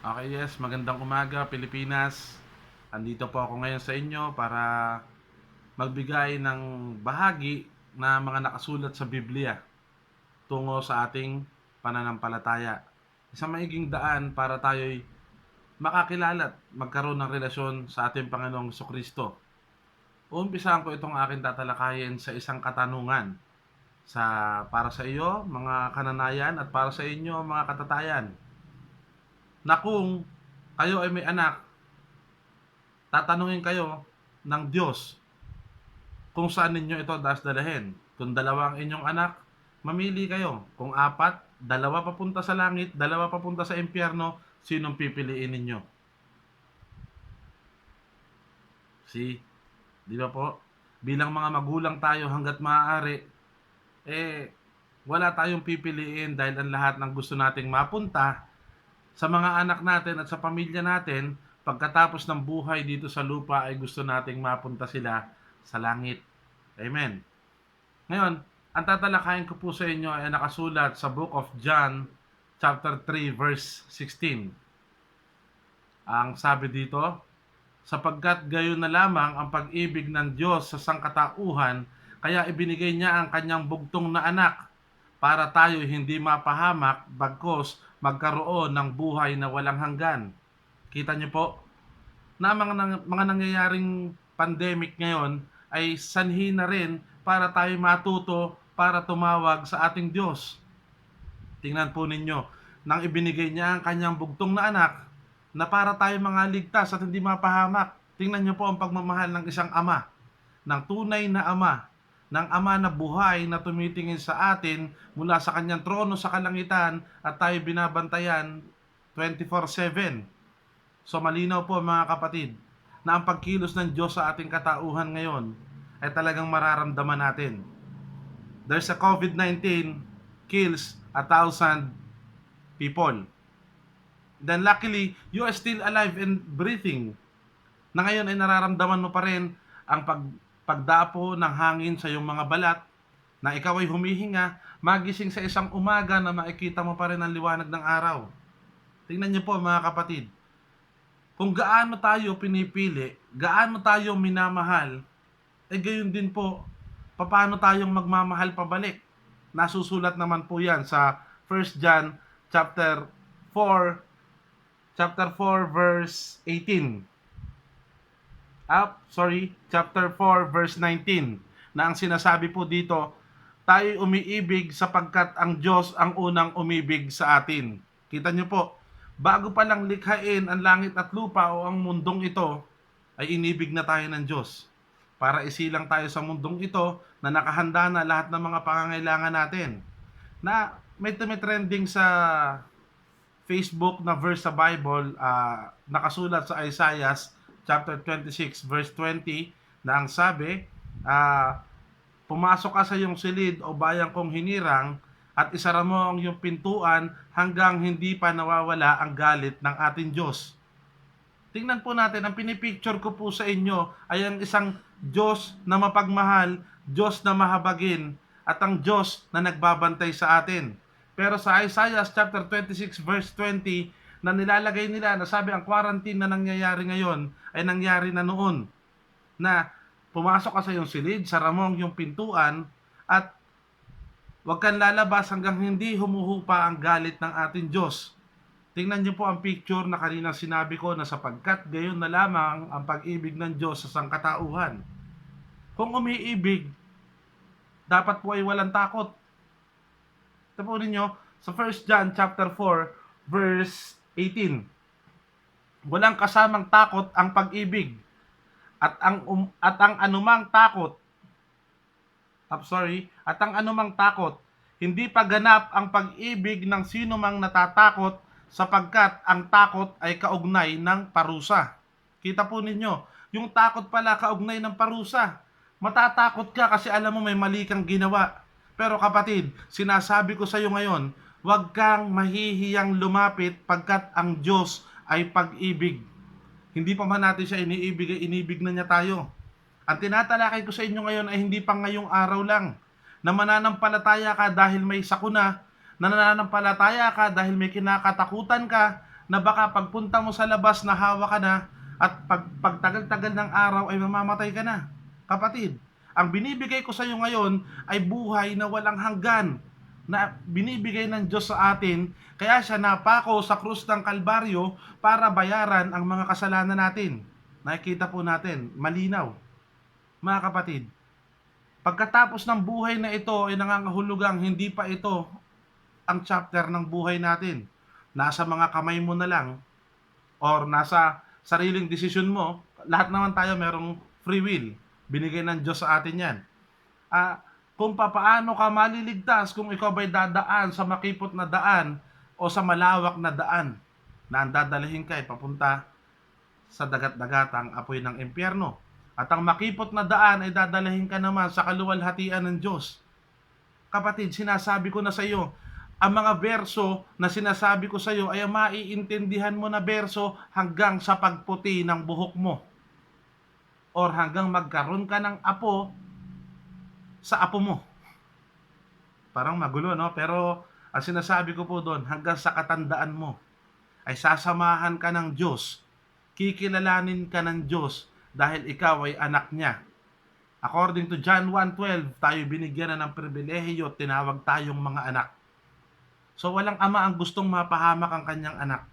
Okay, yes, magandang umaga Pilipinas. Andito po ako ngayon sa inyo para magbigay ng bahagi na mga nakasulat sa Biblia tungo sa ating pananampalataya. Isang maiging daan para tayo'y makakilala at magkaroon ng relasyon sa ating Panginoong Kristo. Uumpisahan ko itong aking tatalakayin sa isang katanungan para sa iyo, mga kananayan, at para sa inyo, mga katatayan, na kung kayo ay may anak, tatanungin kayo ng Diyos kung saan ninyo ito dasdalahin. Kung dalawa ang inyong anak, mamili kayo. Kung apat, dalawa papunta sa langit, dalawa papunta sa impyerno, sinong pipiliin ninyo? See? Di ba po? Bilang mga magulang tayo hanggat maaari, wala tayong pipiliin dahil ang lahat ng gusto nating mapunta sa mga anak natin at sa pamilya natin, pagkatapos ng buhay dito sa lupa ay gusto nating mapunta sila sa langit. Amen. Ngayon, ang tatalakayin ko po sa inyo ay nakasulat sa Book of John, chapter 3, verse 16. Ang sabi dito, sapagkat gayon na lamang ang pag-ibig ng Diyos sa sangkatauhan, kaya ibinigay niya ang kanyang bugtong na anak para tayo hindi mapahamak bagkos magkaroon ng buhay na walang hanggan. Kita niyo po na mga nangyayaring pandemic ngayon ay sanhi na rin para tayo matuto para tumawag sa ating Diyos. Tingnan po ninyo, nang ibinigay niya ang kanyang bugtong na anak na para tayo mga ligtas at hindi mapahamak. Tingnan niyo po ang pagmamahal ng isang ama, ng tunay na ama, ng ama na buhay na tumitingin sa atin mula sa kanyang trono sa kalangitan at tayo binabantayan 24/7. So malinaw po mga kapatid na ang pagkilos ng Diyos sa ating katauhan ngayon ay talagang mararamdaman natin. There's a COVID-19 kills 1,000 people. Then luckily, you are still alive and breathing. Na ngayon ay nararamdaman mo pa rin ang pagdapo ng hangin sa iyong mga balat, na ikaw ay humihinga, magising sa isang umaga na makikita mo pa rin ang liwanag ng araw. Tingnan niyo po mga kapatid, kung gaano tayo pinipili, gaano tayo minamahal, gayon din po, paano tayong magmamahal pabalik. Nasusulat naman po yan sa 1 John chapter 4, verse 18. Chapter 4, verse 19. Na ang sinasabi po dito, tayo umiibig sapagkat ang Diyos ang unang umibig sa atin. Kita niyo po, bago pa lang likhain ang langit at lupa o ang mundong ito, ay inibig na tayo ng Diyos. Para isilang tayo sa mundong ito na nakahanda na lahat ng mga pangangailangan natin. Na may tumitrending sa Facebook na verse sa Bible, nakasulat sa Isaiah chapter 26 verse 20, na ang sabi, pumasok ka sa iyong silid o bayang kong hinirang at isara mo ang iyong pintuan hanggang hindi pa nawawala ang galit ng ating Diyos. Tingnan po natin, ang pinipicture ko po sa inyo ay ang isang Diyos na mapagmahal, Diyos na mahabagin, at ang Diyos na nagbabantay sa atin. Pero sa Isaiah chapter 26 verse 20, na nilalagay nila na sabi ang quarantine na nangyayari ngayon ay nangyari na noon. Na pumasok ka sa iyong silid, sara mo ang iyong pintuan, at huwag kang lalabas hanggang hindi humuhupa ang galit ng ating Diyos. Tingnan niyo po ang picture na kanina sinabi ko na sapagkat gayon na lamang ang pag-ibig ng Diyos sa sangkatauhan. Kung umiibig, dapat po ay walang takot. Ito po ninyo, sa 1 John chapter 4, verse 18. Walang kasamang takot ang pag-ibig. At ang anumang takot, at ang anumang takot, hindi pa ganap ang pag-ibig ng sino mang natatakot, sapagkat ang takot ay kaugnay ng parusa. Kita po ninyo, yung takot pala kaugnay ng parusa. Matatakot ka kasi alam mo may mali kang ginawa. Pero kapatid, sinasabi ko sa iyo ngayon, huwag kang mahihiyang lumapit pagkat ang Diyos ay pag-ibig. Hindi pa man natin siya iniibig, inibig na niya tayo. Ang tinatalakay ko sa inyo ngayon ay hindi pa ngayong araw lang, na mananampalataya ka dahil may sakuna, na nananampalataya ka dahil may kinakatakutan ka, na baka pagpunta mo sa labas nahawa ka na at pagtagal-tagal ng araw ay mamamatay ka na. Kapatid, ang binibigay ko sa iyo ngayon ay buhay na walang hanggan na binibigay ng Diyos sa atin, kaya siya napako sa krus ng Kalbaryo para bayaran ang mga kasalanan natin. Nakikita po natin, malinaw. Mga kapatid, pagkatapos ng buhay na ito ay nangangahulugang hindi pa ito ang chapter ng buhay natin. Nasa mga kamay mo na lang or nasa sariling desisyon mo. Lahat naman tayo merong free will. Binigay ng Diyos sa atin yan. Kung papaano ka maliligtas kung ikaw ba'y dadaan sa makipot na daan o sa malawak na daan na ang dadalhin ka ay papunta sa dagat-dagatang apoy ng impyerno. At ang makipot na daan ay dadalhin ka naman sa kaluwalhatian ng Diyos. Kapatid, sinasabi ko na sa iyo, ang mga verso na sinasabi ko sa iyo ay maiintindihan mo na verso hanggang sa pagputi ng buhok mo. Or hanggang magkaroon ka ng apo sa apo mo. Parang magulo, no? Pero ang sinasabi ko po doon, hanggang sa katandaan mo, ay sasamahan ka ng Diyos. Kikilalanin ka ng Diyos dahil ikaw ay anak niya. According to John 1:12, tayo binigyan na ng pribilehiyo, tinawag tayong mga anak. So walang ama ang gustong mapahamak ang kanyang anak.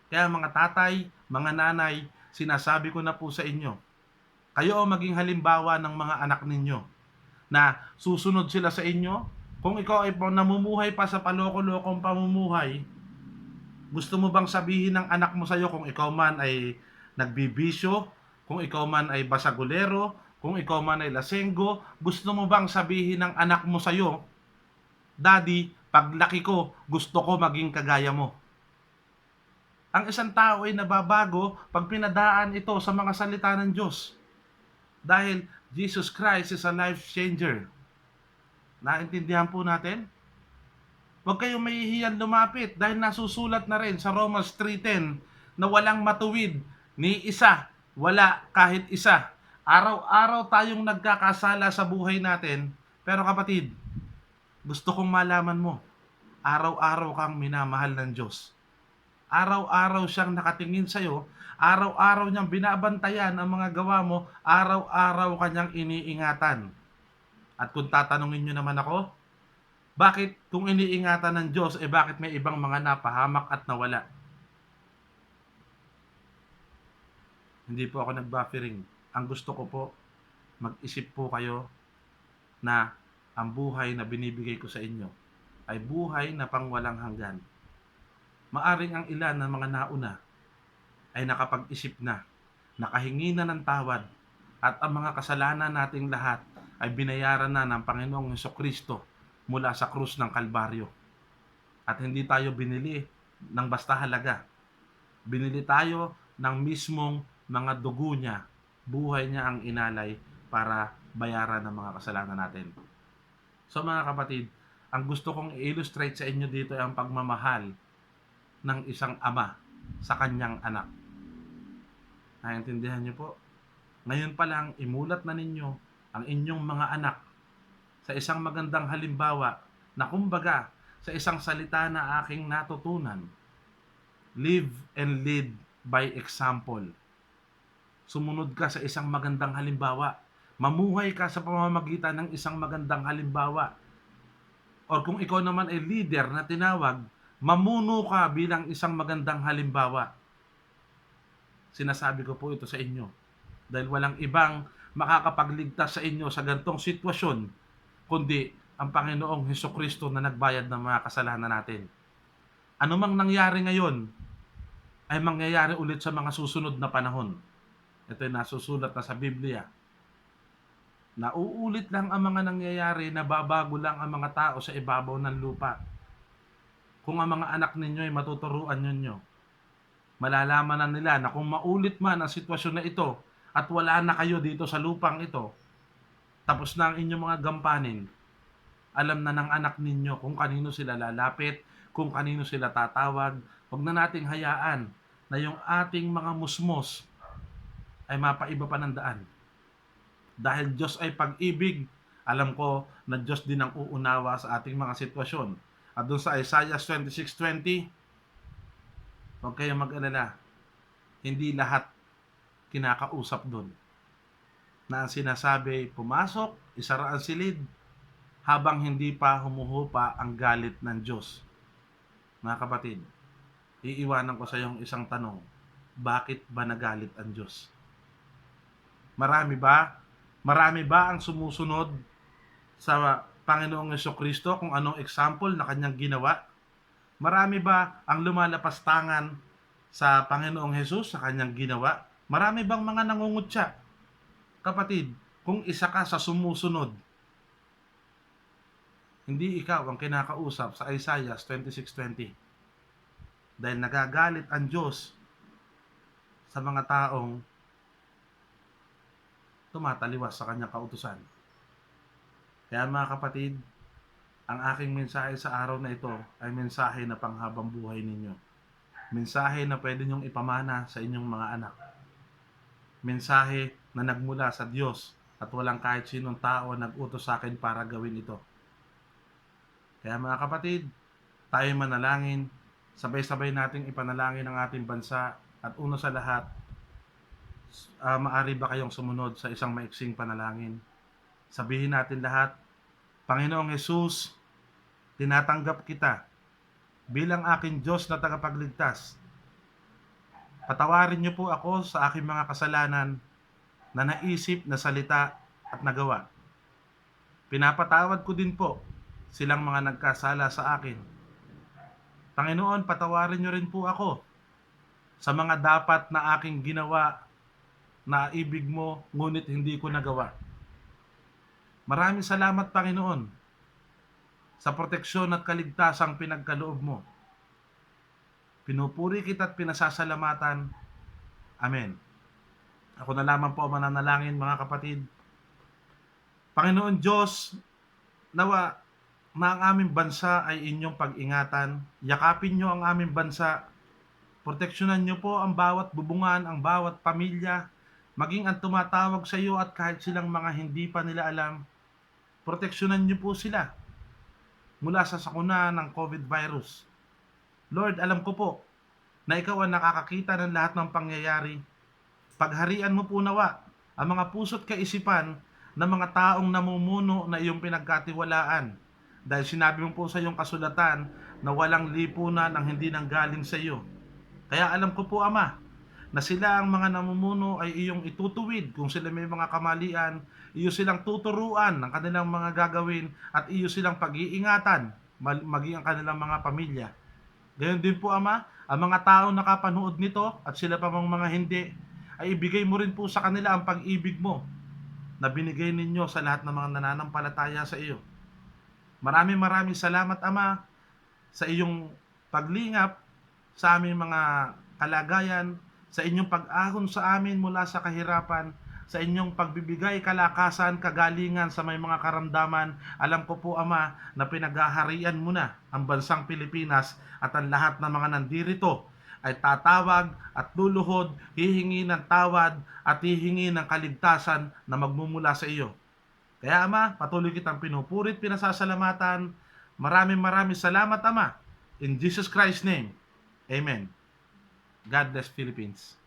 Kaya mga tatay, mga nanay, sinasabi ko na po sa inyo, kayo ang maging halimbawa ng mga anak ninyo na susunod sila sa inyo. Kung ikaw ay namumuhay pa sa paloko-lokong pamumuhay, gusto mo bang sabihin ng anak mo sa iyo kung ikaw man ay nagbibisyo, kung ikaw man ay basagulero, kung ikaw man ay lasenggo, gusto mo bang sabihin ng anak mo sa iyo, Daddy, paglaki ko, gusto ko maging kagaya mo? Ang isang tao ay nababago pag pinadaan ito sa mga salita ng Diyos. Dahil Jesus Christ is a life changer. Naintindihan po natin? Huwag kayong mahihiyan lumapit dahil nasusulat na rin sa Romans 3:10 na walang matuwid ni isa, wala kahit isa. Araw-araw tayong nagkakasala sa buhay natin, pero kapatid, gusto kong malaman mo, araw-araw kang minamahal ng Diyos. Araw-araw siyang nakatingin sa iyo, araw-araw niyang binabantayan ang mga gawa mo, araw-araw kanyang iniingatan. At kung tatanungin niyo naman ako, bakit kung iniingatan ng Diyos, bakit may ibang mga napahamak at nawala? Hindi po ako nag-buffering. Ang gusto ko po, mag-isip po kayo na ang buhay na binibigay ko sa inyo ay buhay na pangwalang hanggan. Maaring ang ilan ng mga nauna ay nakapag-isip na, nakahingi na ng tawad, at ang mga kasalanan nating lahat ay binayaran na ng Panginoong Hesukristo mula sa krus ng Kalbaryo. At hindi tayo binili ng basta halaga. Binili tayo ng mismong mga dugo niya, buhay niya ang inalay para bayaran ng mga kasalanan natin. So mga kapatid, ang gusto kong i-illustrate sa inyo dito ay ang pagmamahal ng isang ama sa kanyang anak. Naintindihan niyo po? Ngayon pa lang, imulat na ninyo ang inyong mga anak sa isang magandang halimbawa na kumbaga sa isang salita na aking natutunan, live and lead by example. Sumunod ka sa isang magandang halimbawa. Mamuhay ka sa pamamagitan ng isang magandang halimbawa. Or kung ikaw naman ay leader na tinawag, mamuno ka bilang isang magandang halimbawa. Sinasabi ko po ito sa inyo dahil walang ibang makakapagligtas sa inyo sa gantong sitwasyon kundi ang Panginoong Hesukristo na nagbayad ng mga kasalanan natin. Ano mang nangyari ngayon ay mangyayari ulit sa mga susunod na panahon. Ito ay nasusulat na sa Biblia. Nauulit lang ang mga nangyayari, nababago lang ang mga tao sa ibabaw ng lupa. Kung ang mga anak ninyo ay matuturuan ninyo, malalaman na nila na kung maulit man ang sitwasyon na ito at wala na kayo dito sa lupang ito, tapos na ang inyong mga gampanin, alam na ng anak ninyo kung kanino sila lalapit, kung kanino sila tatawag. Huwag na nating hayaan na yung ating mga musmos ay mapaiba pa ng daan. Dahil Diyos ay pag-ibig, alam ko na Diyos din ang uunawa sa ating mga sitwasyon. At doon sa Isaiah 26:20, Huwag kayong mag-alala, hindi lahat kinakausap do'n na ang sinasabi, pumasok, isara ang silid, habang hindi pa humuhupa ang galit ng Diyos. Mga kapatid, iiwanan ko sa iyong isang tanong, bakit ba nagalit ang Diyos? Marami ba? Marami ba ang sumusunod sa Panginoong Jesucristo kung anong example na kanyang ginawa? Marami ba ang lumalapas tangan sa Panginoong Hesus sa kanyang ginawa? Marami bang mga nangungutya? Kapatid, kung isa ka sa sumusunod, hindi ikaw ang kinakausap sa Isaiah 26:20. Dahil nagagalit ang Diyos sa mga taong tumataliwas sa kanyang kautusan. Kaya mga kapatid, ang aking mensahe sa araw na ito ay mensahe na panghabang buhay ninyo. Mensahe na pwede niyong ipamana sa inyong mga anak. Mensahe na nagmula sa Diyos at walang kahit sinong tao nag-utos sa akin para gawin ito. Kaya mga kapatid, tayo manalangin, sabay-sabay nating ipanalangin ang ating bansa at una sa lahat, maari ba kayong sumunod sa isang maiksing panalangin? Sabihin natin lahat, Panginoong Hesus, tinatanggap kita bilang aking Diyos na tagapagligtas. Patawarin niyo po ako sa aking mga kasalanan na naisip, nasalita at nagawa. Pinapatawad ko din po silang mga nagkasala sa akin. Panginoon, patawarin niyo rin po ako sa mga dapat na aking ginawa na ibig mo ngunit hindi ko nagawa. Maraming salamat, Panginoon, sa proteksyon at kaligtasang pinagkaloob mo. Pinupuri kita at pinasasalamatan. Amen. Ako na lamang po ang mananalangin, mga kapatid. Panginoon Diyos, nawa na ang aming bansa ay inyong pag-ingatan. Yakapin nyo ang aming bansa. Proteksyonan nyo po ang bawat bubungan, ang bawat pamilya, maging ang tumatawag sa iyo at kahit silang mga hindi pa nila alam. Proteksyonan nyo po sila mula sa sakuna ng COVID virus. Lord, alam ko po na ikaw ang nakakakita ng lahat ng pangyayari. Pagharian mo po nawa ang mga puso't kaisipan ng mga taong namumuno na iyong pinagkatiwalaan. Dahil sinabi mo po sa iyong kasulatan na walang lipunan ang hindi nanggaling sa iyo. Kaya alam ko po, Ama, na sila ang mga namumuno ay iyong itutuwid kung sila may mga kamalian, iyo silang tuturuan ng kanilang mga gagawin at iyo silang pag-iingatan, maging ang kanilang mga pamilya. Gayon din po, Ama, ang mga taong nakapanood nito at sila pa mga hindi, ay ibigay mo rin po sa kanila ang pag-ibig mo na binigay ninyo sa lahat ng mga nananampalataya sa iyo. Maraming salamat, Ama, sa iyong paglingap sa aming mga kalagayan, sa inyong pag-ahon sa amin mula sa kahirapan, sa inyong pagbibigay kalakasan, kagalingan sa may mga karamdaman. Alam ko po, Ama, na pinaghaharian mo na ang bansang Pilipinas at ang lahat ng mga nandirito ay tatawag at luluhod, hihingi ng tawad at hihingi ng kaligtasan na magmumula sa iyo. Kaya, Ama, patuloy kitang pinupurit, pinasasalamatan. Maraming salamat, Ama. In Jesus Christ's name, Amen. God bless Philippines.